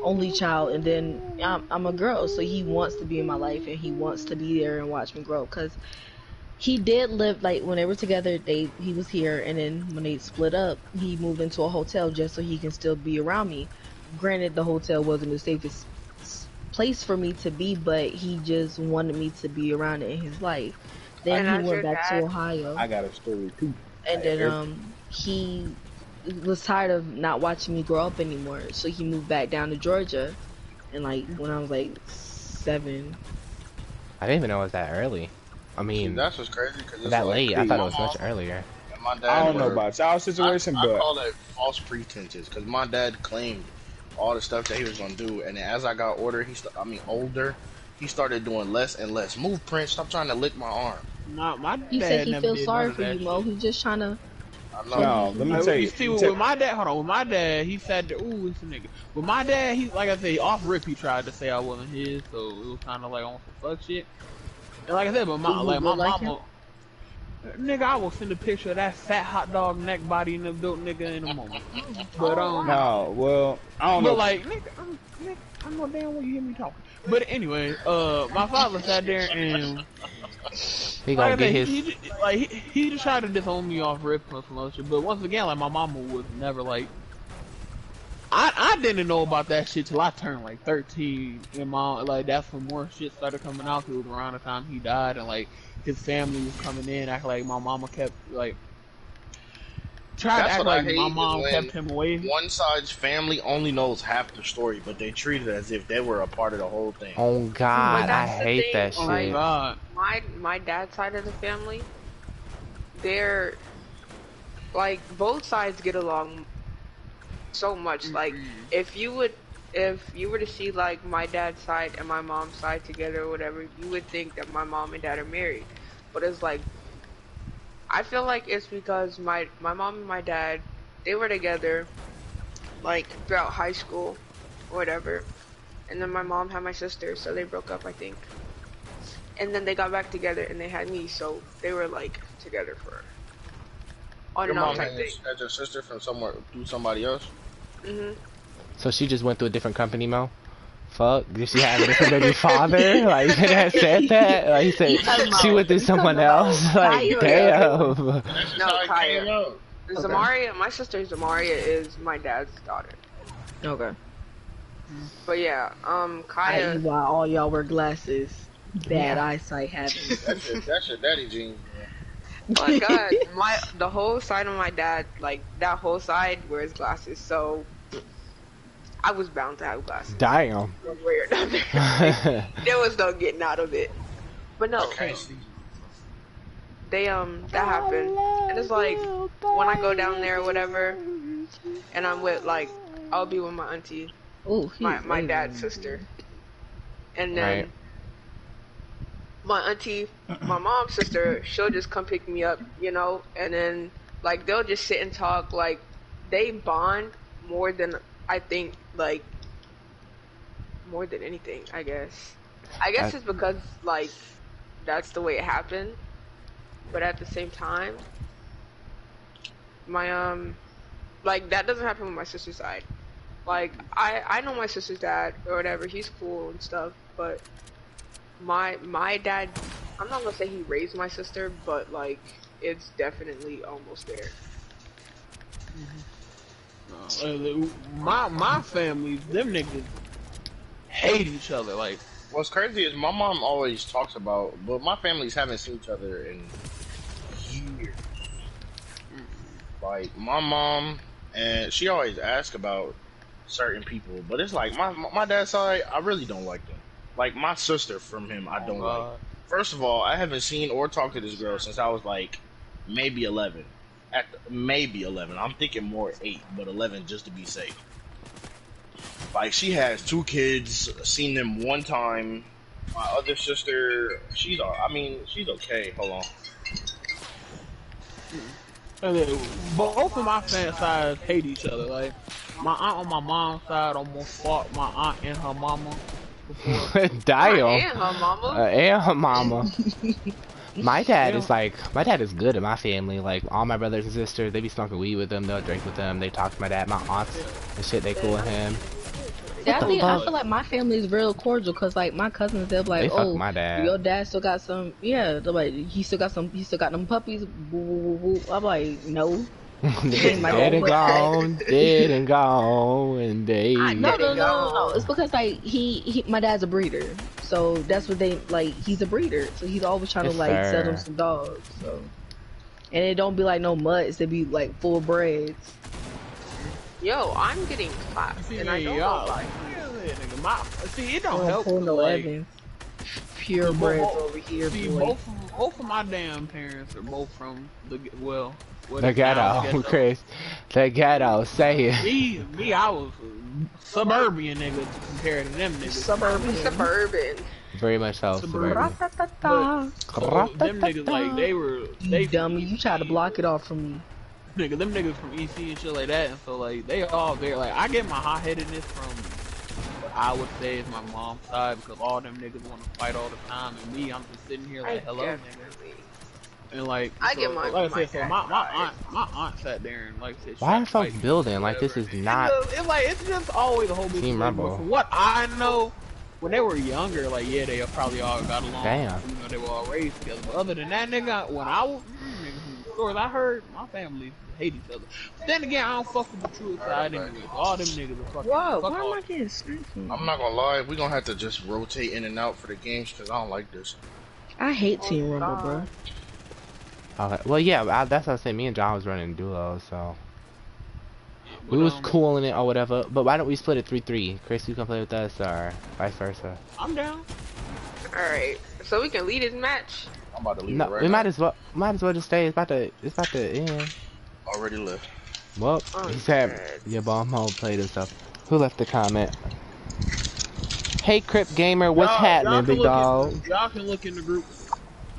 only child, and then I'm a girl, so he wants to be in my life, and he wants to be there and watch me grow. Cause he did live like when they were together. He was here, and then when they split up, he moved into a hotel just so he can still be around me. Granted, the hotel wasn't the safest place for me to be, but he just wanted me to be around it in his life. Then And he as went your back to dad, Ohio, I got a story too. and Like, then he was tired of not watching me grow up anymore, so he moved back down to Georgia. And like when I was like 7. I didn't even know it was that early. I See, mean, that's what's crazy because it's that like late. I thought it my was mom much earlier. and my I dad don't know were. about y'all situation, I but call that false pretenses because my dad claimed all the stuff that he was gonna do, and then as I got older, he started doing less and less. Move, Prince. Stop trying to lick my arm. My He said dad he never feels did none sorry of for you, that Mo. shit. He's just trying to I show know. no, you. let me Like, tell you you. see, Let me tell with my dad, hold on, with my dad, he said, "Ooh, it's a nigga." With my dad, he like I said, off rip, he tried to say I wasn't his, so it was kind of like on some fuck shit. And like I said, but Do my you like my look like him? mama, nigga, I will send a picture of that fat hot dog neck body and the built nigga in a moment. But Oh wow. no, well, I don't but know. like nigga, I know damn well you hear me talking. But anyway, my father sat there and He like gonna I get said, his. he just tried to disown me off rip or some other shit. But once again, like my mama was never like. I didn't know about that shit till I turned like 13, and like that's when more shit started coming out. It was around the time he died, and like his family was coming in, acting like my mama kept like tried to That's act what I like my hate is mom kept when him away. one side's family only knows half the story, but they treat it as if they were a part of the whole thing. Oh but God, I that's the hate thing. that Oh Like shit. God, my dad's side of the family, they're like both sides get along so much. Like mm-mm. if you were to see like my dad's side and my mom's side together or whatever, you would think that my mom and dad are married. But it's like I feel like it's because my mom and my dad they were together like throughout high school or whatever. And then my mom had my sister, so they broke up, I think. And then they got back together and they had me, so they were like together for on Your and off mom type thing. had your sister from somewhere through somebody else. Mhm. So she just went through a different company, Mo. Fuck, did she have a different baby father? Like, you could have said that. Like, he You said talking she about went through you talking someone about else. Like, Kiya or the other one? damn. That's just No, how it came Kaya. out. Okay. Zamaria, my sister Zamaria is my dad's daughter. Okay. But yeah, I.e. Kaya. why all y'all wear glasses. Bad Yeah. eyesight having. That's your daddy jeans, bro. Oh my God, the whole side of my dad, like that whole side wears glasses, so I was bound to have glasses. Damn. One way or another. Like, there was no getting out of it. But no, I can't see. that happened. And it's like when I go down there or whatever, and I'm with like I'll be with my auntie, Oh, my dad's sister, and then Right. my auntie, my mom's sister, she'll just come pick me up, you know, and then like they'll just sit and talk. Like they bond more than I think, like more than anything. I guess I- it's because like that's the way it happened. But at the same time, my like that doesn't happen with my sister's side. Like I know my sister's dad or whatever. He's cool and stuff, but my dad, I'm not gonna say he raised my sister, but like it's definitely almost there. My family, them niggas hate each other. Like What's crazy is my mom always talks about, but my families haven't seen each other in years. Like my mom, and she always asks about certain people, but it's like my dad's side, I really don't like them. Like my sister from him, I don't like. First of all, I haven't seen or talked to this girl since I was like maybe 11. Maybe 11. I'm thinking more 8, but 11 just to be safe. Like she has 2 kids. Seen them one time. My other sister, she's she's okay. Hold on. and then both of my sides hate each other. Like my aunt on my mom's side almost fought my aunt and her mama before. Damn. And her mama. And her mama. My dad Yeah. is like, my dad is good in my family. Like, all my brothers and sisters, they be smoking weed with them, they'll drink with them, they talk to my dad, my aunts and shit, they cool with him. What the I fuck? feel like my family is real cordial because like my cousins, they're They like, fuck oh, my your dad. dad still got some, yeah, they're like he still got them puppies. Woo, woo, woo. I'm like, no, my Dead dad and was like, gone, dead and gone, and I they. no, get no, it, no, no, no. y'all. It's because like my dad's a breeder, so that's what they like. He's a breeder, so he's always trying to Yes, like sell them sir. some dogs. So, and it don't be like no mutts; they be like full breds. Yo, I'm getting clapped, See, and I don't know y'all, why. nigga, see, it I don't don't help pull 'cause, no like, Evans. see, Purebreds over here, see, boy. both of my damn parents are both from the what The is now the ghetto, ghetto. Chris. The ghetto. Say it. Me, I was a suburban nigga compared to them niggas. I'm Suburban. suburban. Very much so, Suburban. suburban. But Ra-ta-ta-ta. so them niggas like Ra-ta-ta-ta. You they from dummy, you try to EC, block it off from me. nigga, them niggas from EC and shit like that, and so like they all very like I get my hot headedness from what I would say is my mom's side because all them niggas want to fight all the time, and me, I'm just sitting here I like hello nigga, definitely. and like I so get mine like from I my said, so dad's my side. aunt sat there and like I said she Why tried are to folks fight me building? or Like, this whatever. is not It's just always a whole bitch of Team like, but Rumble. from what I know. When they were younger, like yeah, they probably all got along. Damn. You know, they were all raised together. But other than that, nigga, when I was nigga, from the stories I heard, my family hate each other. But then again, I don't fuck with the truth side anyway. So all them niggas are fucking Whoa, fuck why am all I them. getting sniped from? I'm not gonna lie, we gonna have to just rotate in and out for the games because I don't like this. I hate Oh Team Rumble, bro. God. Okay. Well, yeah, that's what I said. Me and John was running duos, so we But was cool in it or whatever. But why don't we split it 3-3? Chris, you can play with us, or vice versa. I'm down. All right, so we can lead this match. I'm about to leave it No, right we now. might as well just stay. It's about to end. Already left. Well, Oh, he said shit. your bomb hole played and stuff. Who left the comment? Hey, Crip Gamer, what's happening, big dog? Y'all can look in the group.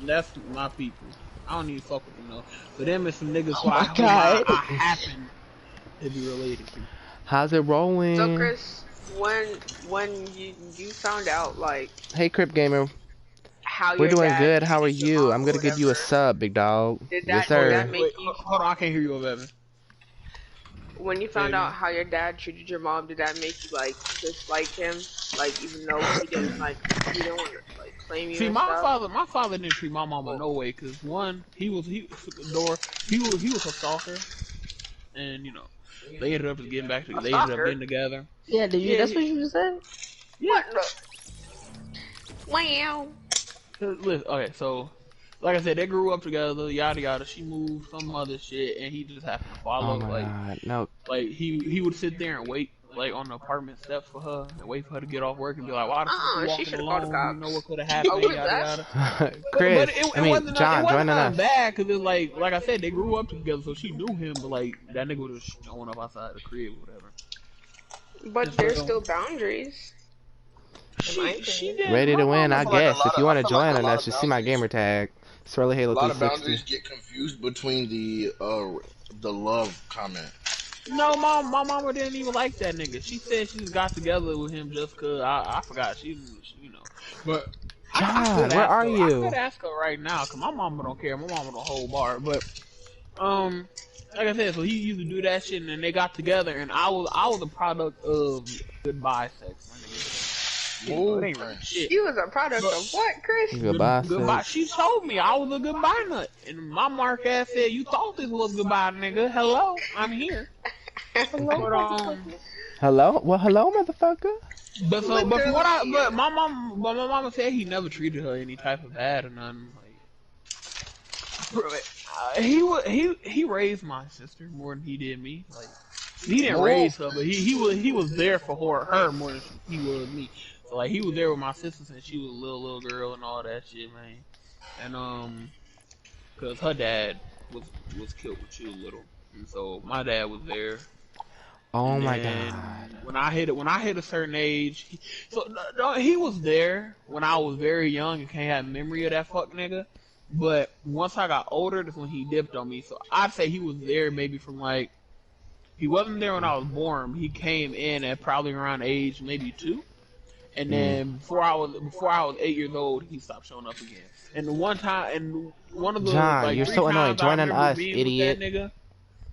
That's my people. I don't even fuck with them though. But them is some niggas Oh my who God. I happen to be related to. How's it rolling? So Chris, when you found out like Hey, Crip Gamer, how we're your doing dad good. How are treated your you? mom I'm or gonna give you a whatever, sub, big dog. did Yes, that sir. make you Hold on, I can't hear you, Evan. when you found out how your dad treated your mom? Did that make you like dislike him? Like even though he didn't want to like claim you See, and stuff. my father didn't treat my mama no way, cause one, he was a stalker, and you know, they ended up getting back A together. They ended up stalker? getting together. Yeah, did you? Yeah, That's what you just said. yeah. What the? Wow. Listen, okay, so like I said, they grew up together. Yada yada. She moved some other shit, and he just happened to Oh follow. my God, no. Like he would sit there and wait. Like on the apartment steps for her and wait for her to get off work and be like, why the fuck you She walking should have called the alone? You know what cops. could have Oh, happened, what is yada that? yada. Chris, It I mean, wasn't John, it wasn't joining nothing us. bad because it's like I said, they grew up together, so she knew him, but like that nigga was just showing up outside the crib or whatever. But And there's so still boundaries. In my she opinion. did Ready my to win, mama I feel like a guess. lot If of- you want I to feel like join a on lot us, of just see my boundaries- gamer tag. Swirly A Halo lot of 360. boundaries get confused between the love comment. No, my mama didn't even like that nigga. She said she just got together with him just cause I forgot she you know. But I could John, where ask are her. I you? could ask her right now, cause my mama don't care. My mama don't hold bar. But like I said, so he used to do that shit, and then they got together, and I was a product of goodbye sex, my nigga. You know, it ain't really shit. You was a product of what, Chris? Goodbye, Goodbye. sis. She told me I was a goodbye nut, and my mark ass said, "You thought this was goodbye, nigga? Hello, I'm here." But Hello? Well, hello, motherfucker. but from what Literally. but my mama said he never treated her any type of bad or nothing. Like, he raised my sister more than he did me. Like, he didn't raise her, but he was there for her more than he was me. So like, he was there with my sister since she was a little girl and all that shit, man. And cause her dad was killed when she was little, and so my dad was there. Oh And my then God. when I hit a certain age, he was there when I was very young and can't have memory of that fuck nigga. But once I got older, that's when he dipped on me. So I'd say he was there maybe from like he wasn't there when I was born. He came in at probably around age maybe 2, and then before I was 8 years old, he stopped showing up again. And the one time, and one of the John, like you're 3 so annoying. times I Join on remember us, being idiot. with that nigga.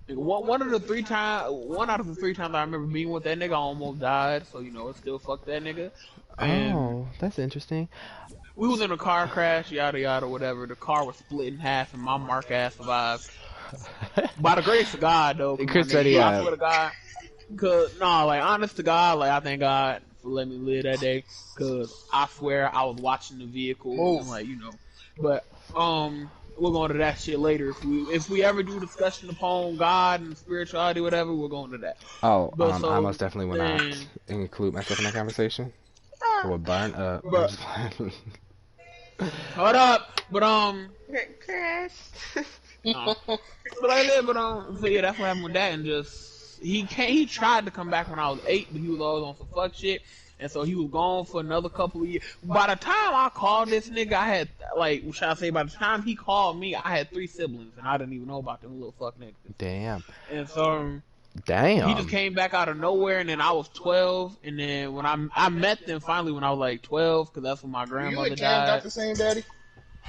One of the 3 times, one out of the 3 times I remember being with that nigga, I almost died. So you know, it still fucked that nigga. And Oh, that's interesting. we was in a car crash, yada yada, whatever. The car was split in half, and my mark ass survived. By the grace of God, though, cause my Chris, ready nigga, I up. swear to God, cause nah, like honest to God, like I thank God for letting me live that day, cause I swear I was watching the vehicle and Move. like you know, but we're going to that shit later. If we ever do discussion upon God and spirituality, whatever, we're going to that. Oh, But I so most definitely will not then, include myself in that conversation. I will burn up. I'm but just playing. hold up, but Chris. no. But like that, but so yeah, that's what happened with that, and just he tried to come back when I was 8, but he was always on some fuck shit, and so he was gone for another couple of years. By the time I called this nigga, I had like, what should I say? By the time he called me, I had 3 siblings, and I didn't even know about them little fuck niggas. Damn. And so he just Damn. came back out of nowhere, and then I was 12, and then when I met them finally when I was like 12, because that's when my You grandmother and Cam got died. the same daddy?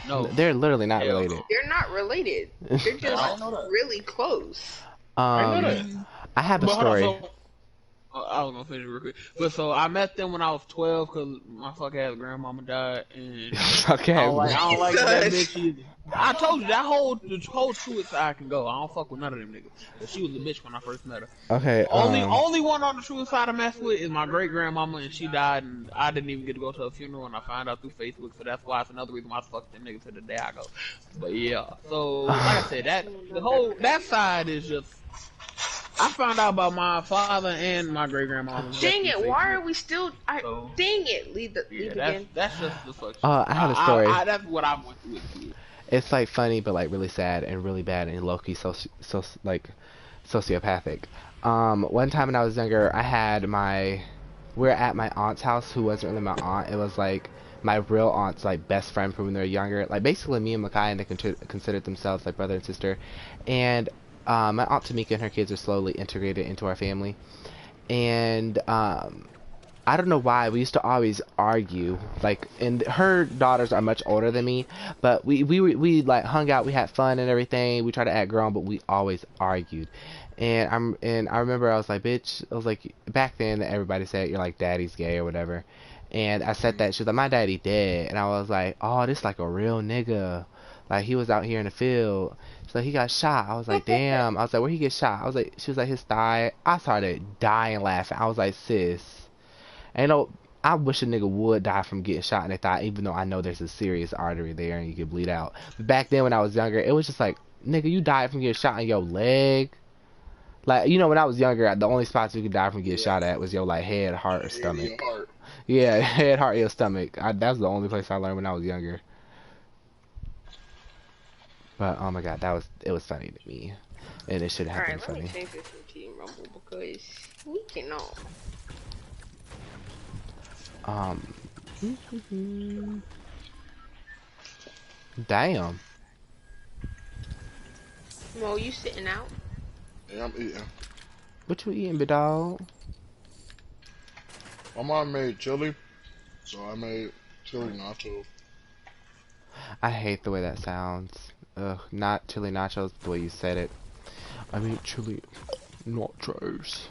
No, They're literally not hell related. no. They're not related. They're just I didn't know that. really close. I didn't know that. I have a But hold on, story. so I was gonna finish real quick. But so I met them when I was 12 because my fuck ass grandmama died, and Okay. I don't like that Jesus. bitch either. I told you the whole suicide can go. I don't fuck with none of them niggas. But she was a bitch when I first met her. Okay. Only one on the suicide I mess with is my great grandmama, and she died, and I didn't even get to go to her funeral, and I found out through Facebook. So that's why it's another reason why I fuck them niggas to the day I go. But yeah, so like I said, that side is just. I found out about my father and my great grandma. Dang it! Why are we still? So, Dang it! Leave yeah, again. that's just the fuck shit. I have a story. That's what I went through with you. It's like funny, but like really sad and really bad and low-key like sociopathic. One time when I was younger, we're at my aunt's house, who wasn't really my aunt. It was like my real aunt's like best friend from when they were younger. Like basically me and Makai, and they considered themselves like brother and sister. And my aunt Tamika and her kids are slowly integrated into our family. And I don't know why we used to always argue, like, and her daughters are much older than me, but we like hung out, we had fun and everything, we tried to act grown, but we always argued. And I remember I was like, bitch, I was like, back then everybody said you're like daddy's gay or whatever, and I said that, she was like, my daddy dead, and I was like, oh, this like a real nigga, like he was out here in the field. So he got shot. I was like, damn. I was like, where he get shot? I was like, she was like, his thigh. I started dying laughing. I was like, sis. And you know, I wish a nigga would die from getting shot in the thigh, even though I know there's a serious artery there and you could bleed out. But back then when I was younger, it was just like, nigga, you died from getting shot in your leg. Like, you know, when I was younger, the only spots you could die from getting shot at was your like head, heart, or stomach. Yeah, head, heart, your stomach. That's the only place I learned when I was younger. But oh my god, it was funny to me, and it should have been Alright, let me funny. change this to Team Rumble because we cannot. Damn. Mo, you sitting out? Yeah, I'm eating. What you eating, big dog? My mom made chili, so I made chili nachos. I hate the way that sounds. Ugh, not chili nachos, the way you said it. I mean chili nachos.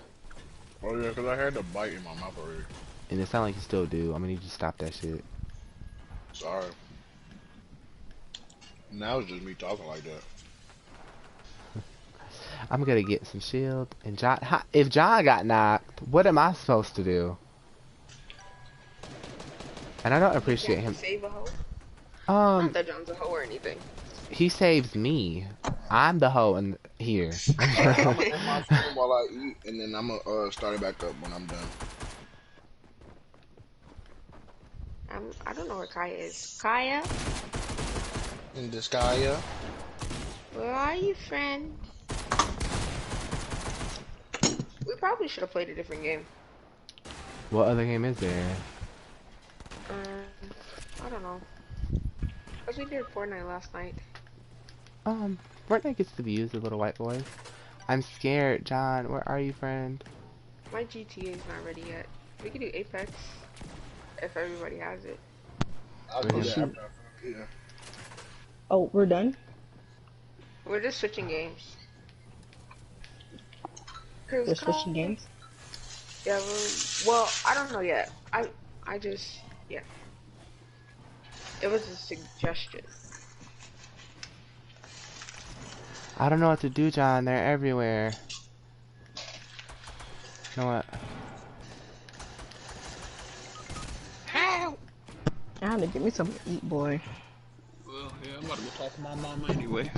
Oh yeah, because I had the bite in my mouth already. And it sounds like you still do. I'm gonna need you to stop that shit. Sorry. Now it's just me talking like that. I'm gonna get some shield. And John, if John got knocked, what am I supposed to do? And I don't appreciate him. Save a hoe? Not that John's a hoe or anything. He saves me. I'm the hoe in here. I'm gonna end my stream while I eat, and then I'm gonna start it back up when I'm done. I don't know where Kaya is. Kaya? In the sky, yeah. Where are you, friend? We probably should have played a different game. What other game is there? I don't know. Cause we did Fortnite last night. Fortnite gets to be used, the little white boys. I'm scared, John. Where are you, friend? My GTA is not ready yet. We could do Apex if everybody has it. I'll do that after I finish. Oh, we're done? We're just switching games. Cause They're switching God, games. yeah. Well, I don't know yet. I just yeah. It was a suggestion. I don't know what to do, John. They're everywhere. You know what? Help! I had to get me something to eat, boy. Well, yeah, I'm about to go talk to my mama anyway.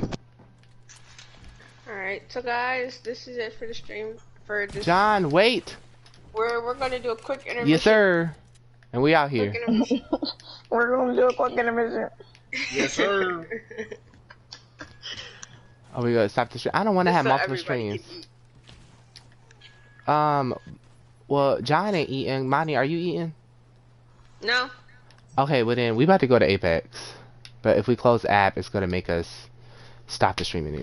All right, so guys, this is it for the stream. For this, John, wait! we're gonna do a quick intermission. Yes, sir. And we out Quick here. intermission. We're gonna do a quick intermission. Yes, sir. Oh, we gotta stop the stream. I don't want to Just have so multiple everybody streams. can eat. Well, John ain't eating. Monty, are you eating? No. Okay, well then, we about to go to Apex. But if we close the app, it's gonna make us stop the stream anyway.